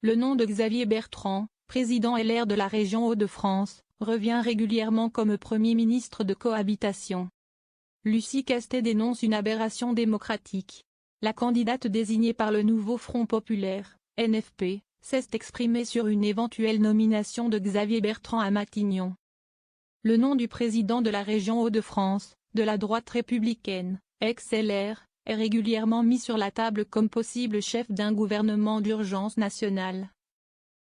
Le nom de Xavier Bertrand, président LR de la région Hauts-de-France, revient régulièrement comme Premier ministre de cohabitation. Lucie Castet dénonce une aberration démocratique. La candidate désignée par le nouveau Front populaire, NFP, s'est exprimée sur une éventuelle nomination de Xavier Bertrand à Matignon. Le nom du président de la région Hauts-de-France, de la droite républicaine, ex-LR, est régulièrement mis sur la table comme possible chef d'un gouvernement d'urgence nationale.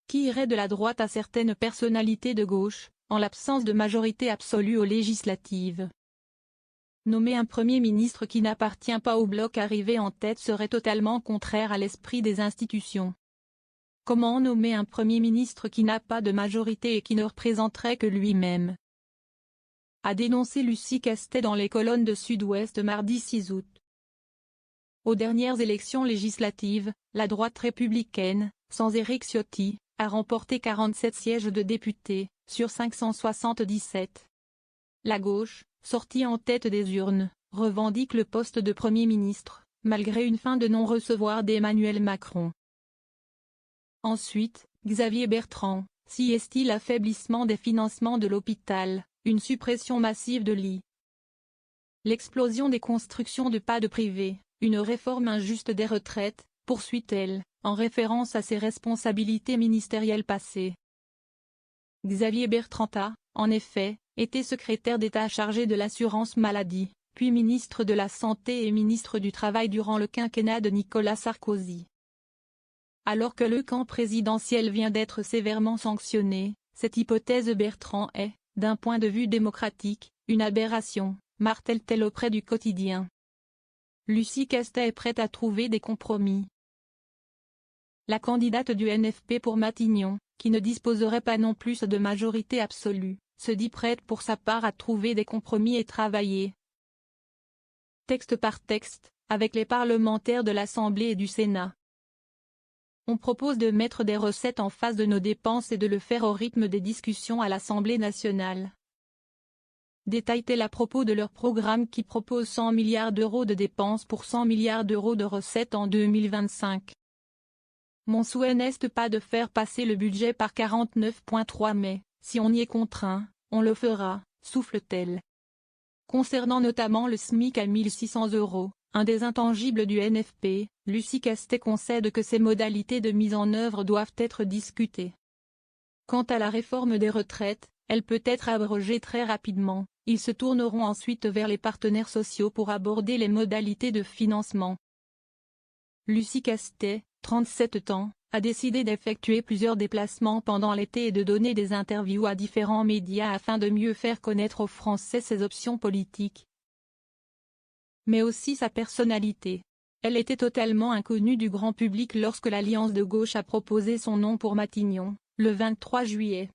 Qui irait de la droite à certaines personnalités de gauche, en l'absence de majorité absolue aux législatives. Nommer un Premier ministre qui n'appartient pas au bloc arrivé en tête serait totalement contraire à l'esprit des institutions. Comment nommer un Premier ministre qui n'a pas de majorité et qui ne représenterait que lui-même? A dénoncé Lucie Castet dans les colonnes de Sud-Ouest mardi 6 août. Aux dernières élections législatives, la droite républicaine, sans Éric Ciotti, a remporté 47 sièges de députés, sur 577. La gauche, sortie en tête des urnes, revendique le poste de Premier ministre, malgré une fin de non-recevoir d'Emmanuel Macron. Ensuite, Xavier Bertrand, si est-il l'affaiblissement des financements de l'hôpital, une suppression massive de lits. L'explosion des constructions de PAD privés, une réforme injuste des retraites, poursuit-elle, en référence à ses responsabilités ministérielles passées. Xavier Bertrand a, en effet, été secrétaire d'État chargé de l'assurance maladie, puis ministre de la Santé et ministre du Travail durant le quinquennat de Nicolas Sarkozy. Alors que le camp présidentiel vient d'être sévèrement sanctionné, cette hypothèse Bertrand est, d'un point de vue démocratique, une aberration, martèle-t-elle auprès du quotidien. Lucie Castet est prête à trouver des compromis. La candidate du NFP pour Matignon, qui ne disposerait pas non plus de majorité absolue, se dit prête pour sa part à trouver des compromis et travailler, texte par texte, avec les parlementaires de l'Assemblée et du Sénat. On propose de mettre des recettes en face de nos dépenses et de le faire au rythme des discussions à l'Assemblée nationale. Détaille-t-elle à propos de leur programme qui propose 100 milliards d'euros de dépenses pour 100 milliards d'euros de recettes en 2025. Mon souhait n'est pas de faire passer le budget par 49.3 mais, si on y est contraint, on le fera, souffle-t-elle. Concernant notamment le SMIC à 1 600 €, un des intangibles du NFP, Lucie Castet concède que ses modalités de mise en œuvre doivent être discutées. Quant à la réforme des retraites, elle peut être abrogée très rapidement, ils se tourneront ensuite vers les partenaires sociaux pour aborder les modalités de financement. Lucie Castet, 37 ans, a décidé d'effectuer plusieurs déplacements pendant l'été et de donner des interviews à différents médias afin de mieux faire connaître aux Français ses options politiques, mais aussi sa personnalité. Elle était totalement inconnue du grand public lorsque l'Alliance de gauche a proposé son nom pour Matignon, le 23 juillet.